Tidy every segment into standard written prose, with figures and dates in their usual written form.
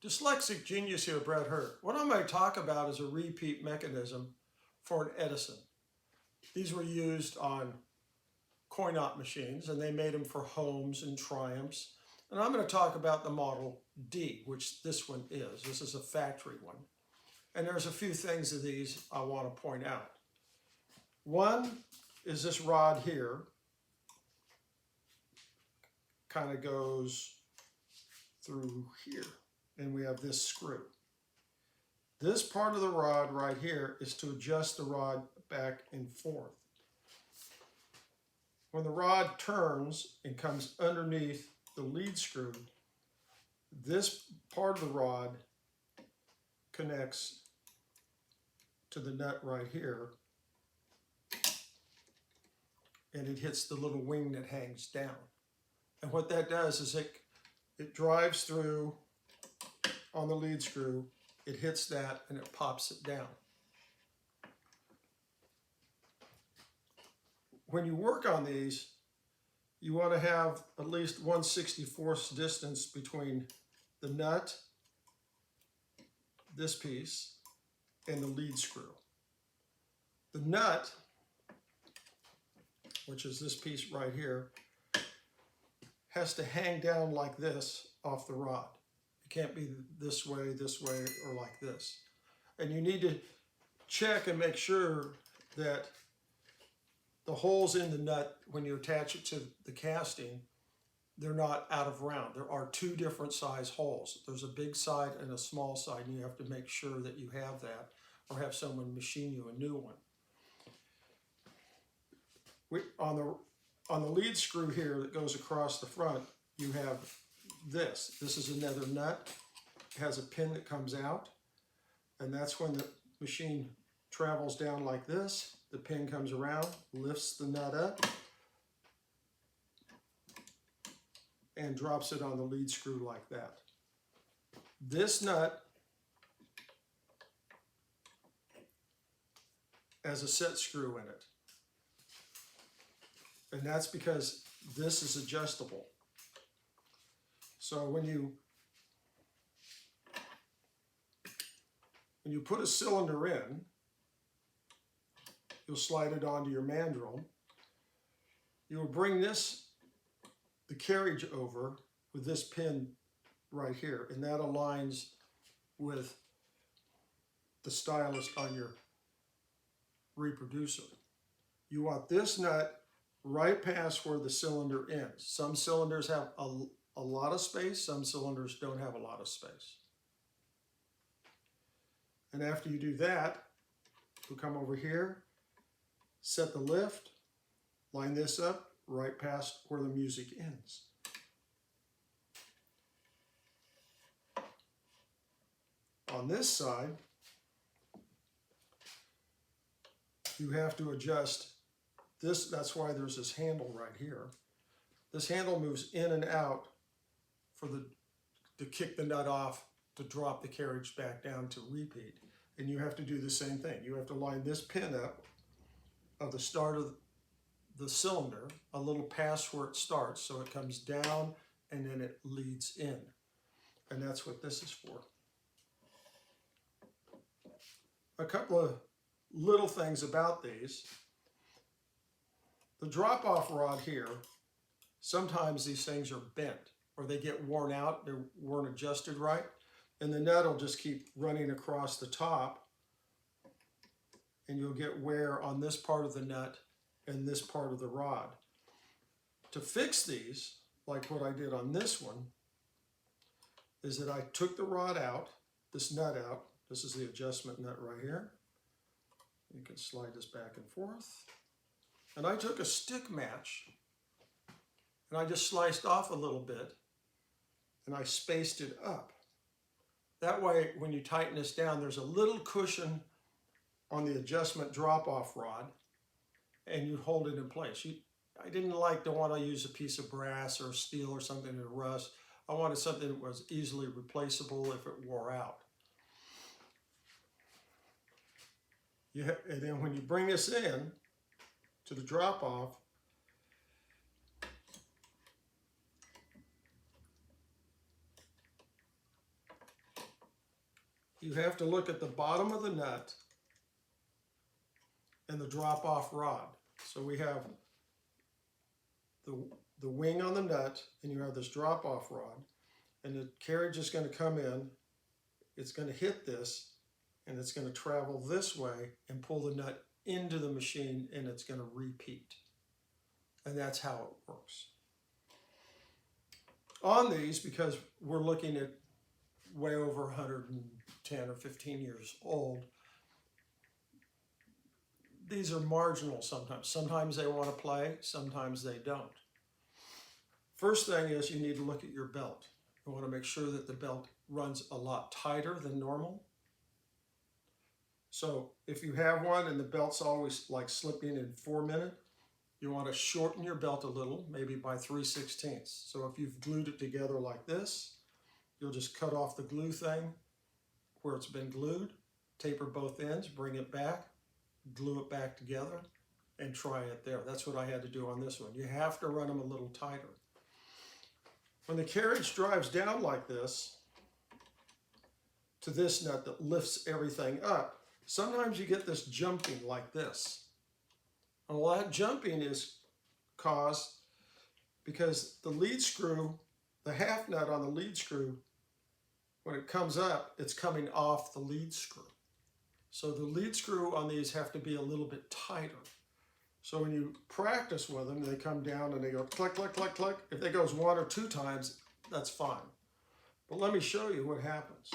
Dyslexic genius here, Brett Hurt. What I'm going to talk about is a repeat mechanism for an Edison. These were used on coin-op machines, and they made them for homes and Triumphs. And I'm going to talk about the Model D, which this one is. This is a factory one. And there's a few things of these I want to point out. One is this rod here, kind of goes through here, and we have this screw. This part of the rod right here is to adjust the rod back and forth. When the rod turns and comes underneath the lead screw, this part of the rod connects to the nut right here, and it hits the little wing that hangs down. And what that does is it drives through on the lead screw, it hits that, and it pops it down. When you work on these, you want to have at least 1/64 distance between the nut, this piece, and the lead screw. The nut, which is this piece right here, has to hang down like this off the rod. It can't be this way, or like this. And you need to check and make sure that the holes in the nut, when you attach it to the casting, they're not out of round. There are two different size holes. There's a big side and a small side, and you have to make sure that you have that, or have someone machine you a new one. On the lead screw here that goes across the front, you have this. This is another nut. It has a pin that comes out, and that's when the machine travels down like this. The pin comes around, lifts the nut up, and drops it on the lead screw like that. This nut has a set screw in it. And that's because this is adjustable. So when you put a cylinder in, you'll slide it onto your mandrel. You will bring the carriage over with this pin right here, and that aligns with the stylus on your reproducer. You want this nut right past where the cylinder ends. Some cylinders have a lot of space, some cylinders don't have a lot of space. And after you do that, you'll come over here, set the lift, line this up right past where the music ends. On this side, you have to adjust this. That's why there's this handle right here. This handle moves in and out to kick the nut off, to drop the carriage back down to repeat. And you have to do the same thing. You have to line this pin up of the start of the cylinder, a little past where it starts, so it comes down and then it leads in. And that's what this is for. A couple of little things about these. The drop-off rod here, sometimes these things are bent or they get worn out, they weren't adjusted right, and the nut will just keep running across the top, and you'll get wear on this part of the nut and this part of the rod. To fix these, like what I did on this one, is that I took the rod out, this nut out. This is the adjustment nut right here. You can slide this back and forth. And I took a stick match and I just sliced off a little bit and I spaced it up. That way, when you tighten this down, there's a little cushion on the adjustment drop-off rod, and you hold it in place. I didn't want to use a piece of brass or steel or something that rust. I wanted something that was easily replaceable if it wore out. And then when you bring this in to the drop-off, you have to look at the bottom of the nut and the drop-off rod. So we have the wing on the nut, and you have this drop-off rod, and the carriage is going to come in, it's going to hit this, and it's going to travel this way and pull the nut into the machine, and it's going to repeat. And that's how it works. On these, because we're looking at way over 110 or 15 years old, these are marginal sometimes. Sometimes they want to play, sometimes they don't. First thing is you need to look at your belt. You want to make sure that the belt runs a lot tighter than normal. So if you have one and the belt's always like slipping in 4-minute, you want to shorten your belt a little, maybe by 3/16. So if you've glued it together like this, you'll just cut off the glue thing where it's been glued, taper both ends, bring it back, glue it back together, and try it there. That's what I had to do on this one. You have to run them a little tighter. When the carriage drives down like this, to this nut that lifts everything up, sometimes you get this jumping like this. And well, that jumping is caused because the lead screw, the half nut on the lead screw, when it comes up, it's coming off the lead screw. So the lead screw on these have to be a little bit tighter. So when you practice with them, they come down and they go click, click, click, click. If it goes 1 or 2 times, that's fine. But let me show you what happens.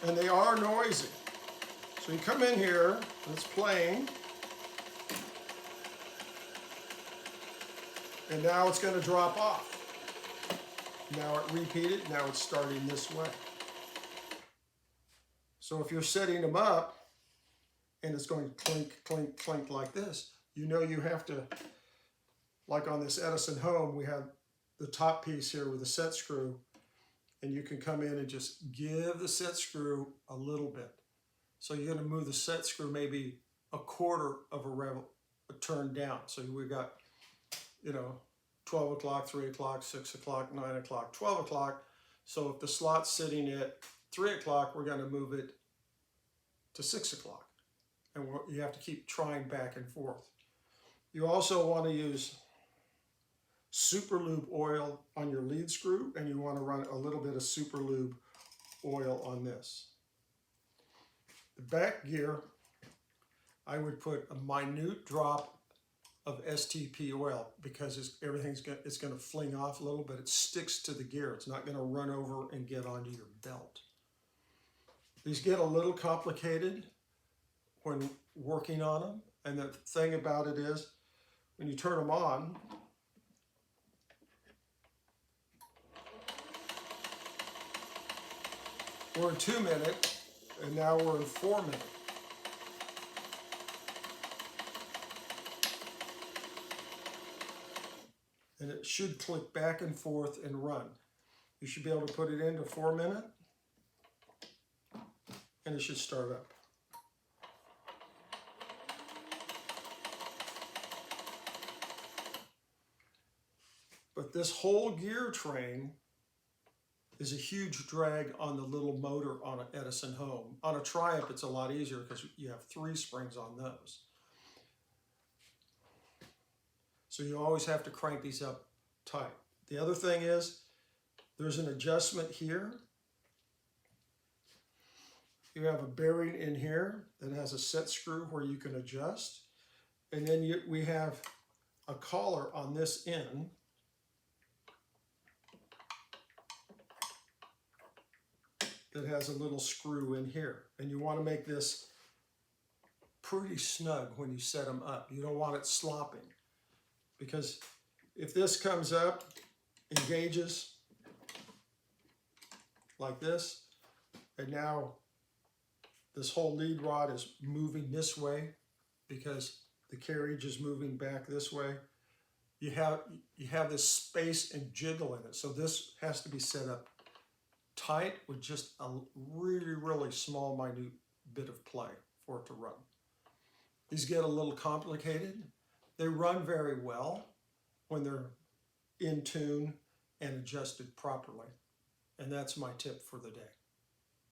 And they are noisy. So you come in here, and it's playing. And now it's going to drop off. Now it repeated, now it's starting this way. So if you're setting them up, and it's going clink, clink, clink like this, you know you have to, like on this Edison Home, we have the top piece here with the set screw, and you can come in and just give the set screw a little bit. So you're going to move the set screw maybe 1/4 of a turn down. So we got, 12 o'clock, 3 o'clock, 6 o'clock, 9 o'clock, 12 o'clock. So if the slot's sitting at 3 o'clock, we're going to move it to 6 o'clock. And you have to keep trying back and forth. You also want to use super lube oil on your lead screw, and you want to run a little bit of super lube oil on this. The back gear, I would put a minute drop of STP oil because it's going to fling off a little, but it sticks to the gear. It's not going to run over and get onto your belt. These get a little complicated when working on them, and the thing about it is when you turn them on, we're in 2-minute, and now we're in 4-minute. And it should click back and forth and run. You should be able to put it into 4-minute, and it should start up. But this whole gear train is a huge drag on the little motor on an Edison Home. On a Triumph, it's a lot easier because you have 3 springs on those. So you always have to crank these up tight. The other thing is, there's an adjustment here. You have a bearing in here that has a set screw where you can adjust. And then we have a collar on this end. That has a little screw in here. And you want to make this pretty snug when you set them up. You don't want it slopping. Because if this comes up, engages like this, and now this whole lead rod is moving this way because the carriage is moving back this way, you have this space and jiggle in it. So this has to be set up tight with just a really small, minute bit of play for it to run. These get a little complicated. They run very well when they're in tune and adjusted properly. And that's my tip for the day.